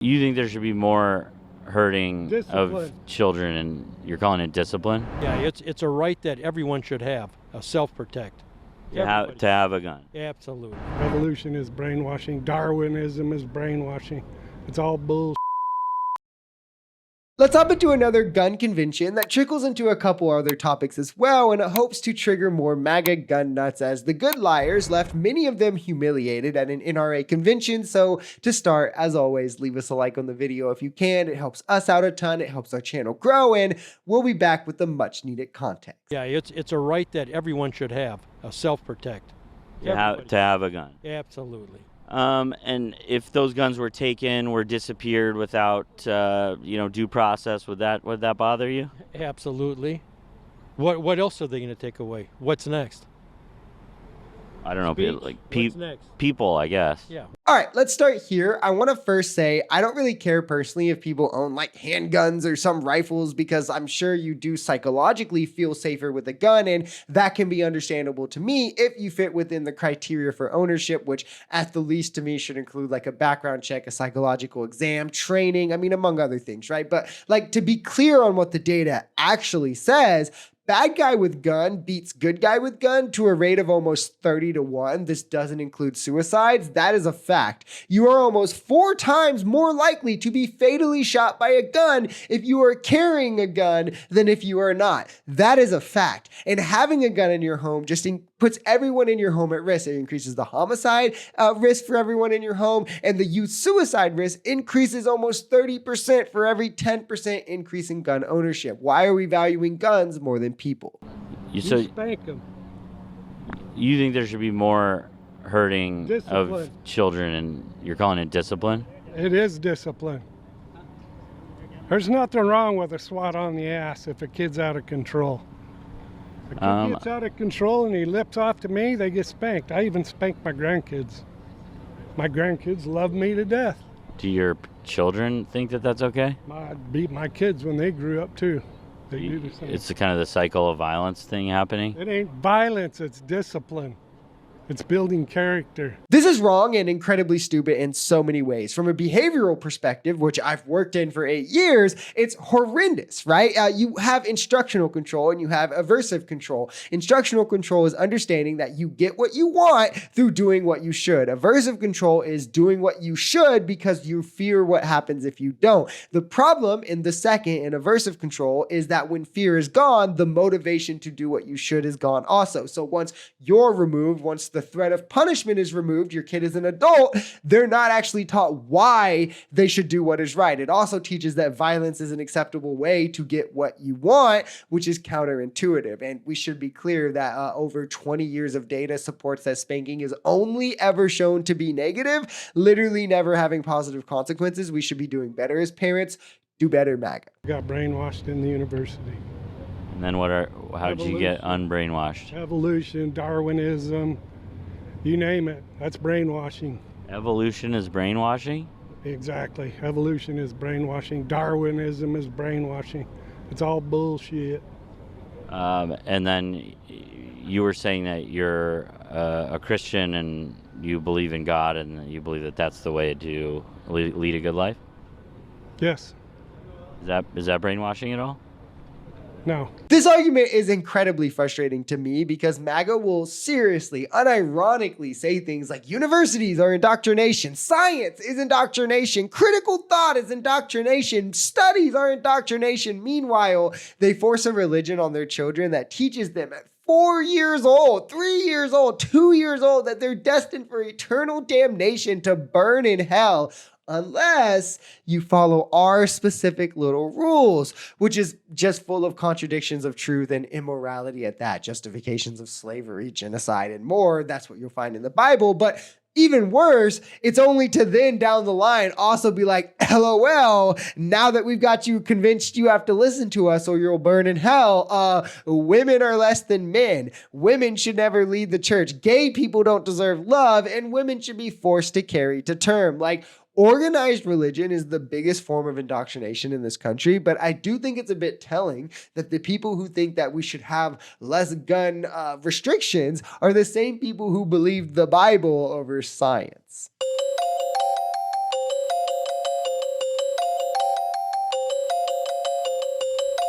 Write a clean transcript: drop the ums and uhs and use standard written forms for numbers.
You think there should be more hurting Discipline. of children, and you're calling it discipline? Yeah, it's a right that everyone should have, a self-protect. To have a gun. Absolutely. Evolution is brainwashing. Darwinism is brainwashing. It's all bull. Let's hop into another gun convention that trickles into a couple other topics as well, and it hopes to trigger more MAGA gun nuts, as the good liars left many of them humiliated at an NRA convention. So to start, as always, leave us a like on the video if you can. It helps us out a ton. It helps our channel grow, and we'll be back with the much needed content. Yeah, it's a right that everyone should have, a self-protect. To have a gun. Absolutely. And if those guns were taken, were disappeared without, due process, would that bother you? Absolutely. What else are they going to take away? What's next? I don't know, What's next? people, I guess. Yeah. All right, let's start here. I want to first say I don't really care personally if people own like handguns or some rifles, because I'm sure you do psychologically feel safer with a gun, and that can be understandable to me if you fit within the criteria for ownership, which at the least to me should include like a background check, a psychological exam, training, I mean, among other things, right? But like, to be clear on what the data actually says, bad guy with gun beats good guy with gun to a rate of almost 30-1. This doesn't include suicides. That is a fact. You are almost 4 times more likely to be fatally shot by a gun if you are carrying a gun than if you are not. That is a fact. And having a gun in your home just puts everyone in your home at risk. It increases the homicide risk for everyone in your home, and the youth suicide risk increases almost 30% for every 10% increase in gun ownership. Why are we valuing guns more than people? You spank them. You think there should be more hurting Discipline. of children, and you're calling it discipline? It is discipline. There's nothing wrong with a swat on the ass if a kid's out of control. If a kid gets out of control and he lips off to me, they get spanked. I even spank my grandkids. My grandkids love me to death. Do your children think that that's okay? I beat my kids when they grew up too. They do the same. It's the kind of the cycle of violence thing happening? It ain't violence, it's discipline. It's building character. This is wrong and incredibly stupid in so many ways. From a behavioral perspective, which I've worked in for 8 years, it's horrendous, right? You have instructional control and you have aversive control. Instructional control is understanding that you get what you want through doing what you should. Aversive control is doing what you should because you fear what happens if you don't. The problem in the second, in aversive control, is that when fear is gone, the motivation to do what you should is gone also. So once you're removed, once the threat of punishment is removed, your kid is an adult, they're not actually taught why they should do what is right. It also teaches that violence is an acceptable way to get what you want, which is counterintuitive. And we should be clear that over 20 years of data supports that spanking is only ever shown to be negative, literally never having positive consequences. We should be doing better as parents. Do better, MAGA. Got brainwashed in the university. And then how did you get unbrainwashed? Evolution, Darwinism, you name it. That's brainwashing. Evolution is brainwashing? Exactly. Evolution is brainwashing. Darwinism is brainwashing. It's all bullshit. And then you were saying that you're a Christian and you believe in God, and you believe that that's the way to lead a good life? Yes. Is that brainwashing at all? No. This argument is incredibly frustrating to me because MAGA will seriously, unironically say things like universities are indoctrination, science is indoctrination, critical thought is indoctrination, studies are indoctrination. Meanwhile, they force a religion on their children that teaches them at 4 years old, 3 years old, 2 years old that they're destined for eternal damnation to burn in hell, unless you follow our specific little rules, which is just full of contradictions of truth and immorality at that, justifications of slavery, genocide, and more. That's what you'll find in the Bible. But even worse, it's only to then down the line also be like, LOL, now that we've got you convinced you have to listen to us or you'll burn in hell, women are less than men. Women should never lead the church. Gay people don't deserve love, and women should be forced to carry to term. Like, organized religion is the biggest form of indoctrination in this country, but I do think it's a bit telling that the people who think that we should have less gun restrictions are the same people who believe the Bible over science.